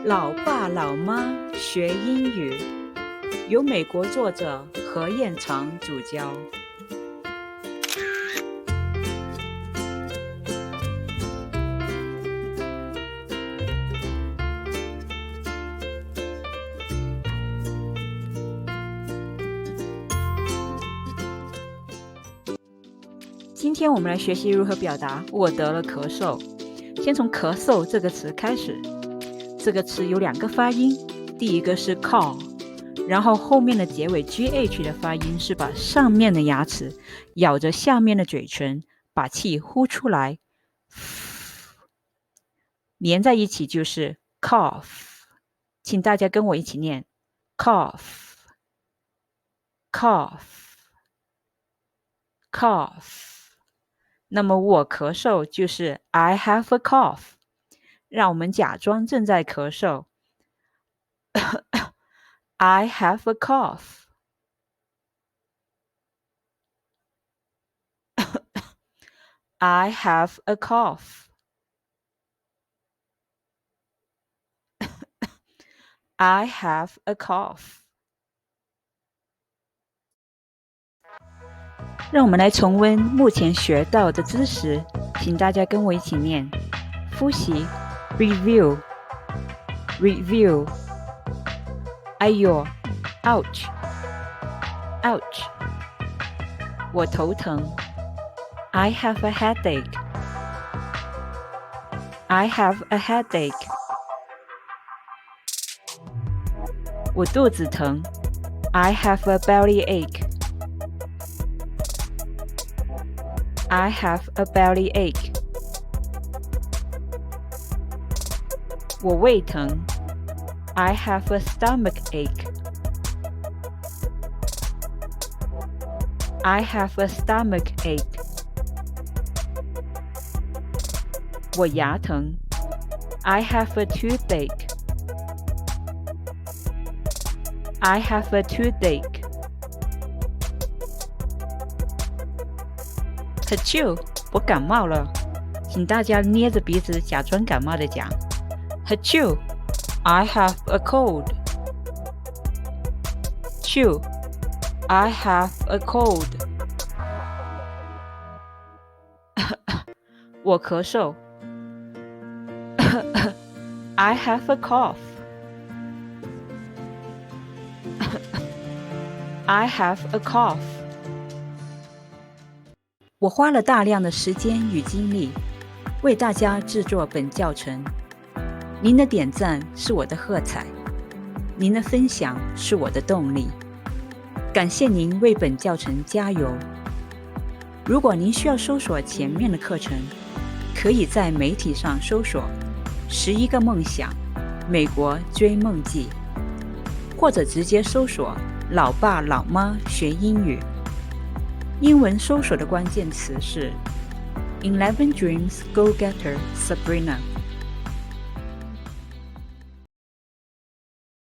老爸老妈学英语，由美国作者何彦长主教。今天我们来学习如何表达我得了咳嗽。先从咳嗽这个词开始。这个词有两个发音，第一个是 cough， 然后后面的结尾 gh 的发音是把上面的牙齿咬着下面的嘴唇，把气呼出来，连在一起就是 cough。 请大家跟我一起念 cough cough cough。 那么我咳嗽就是 I have a cough。 让我们假装正在咳嗽I have a cough I have a cough I have a cough。 让我们来重温目前学到的知识，请大家跟我一起念复习 Review Review。 哎呦 Ouch Ouch。 我头疼 I have a headache I have a headache。 我肚子疼 I have a bellyache I have a bellyache。 我胃疼 I have a stomachache I have a stomachache。 我牙疼 I have a toothache I have a toothache。 Achoo， 我感冒了，请大家捏着鼻子假装感冒的讲 Achoo I have a cold Achoo I have a cold。 我咳嗽I have a cough I have a cough。 我花了大量的时间与精力为大家制作本教程，您的点赞是我的喝彩，您的分享是我的动力，感谢您为本教程加油。如果您需要搜索前面的课程，可以在媒体上搜索11个梦想美国追梦记，或者直接搜索老爸老妈学英语。英文搜索的关键词是 11 Dreams Go Getter Sabrina。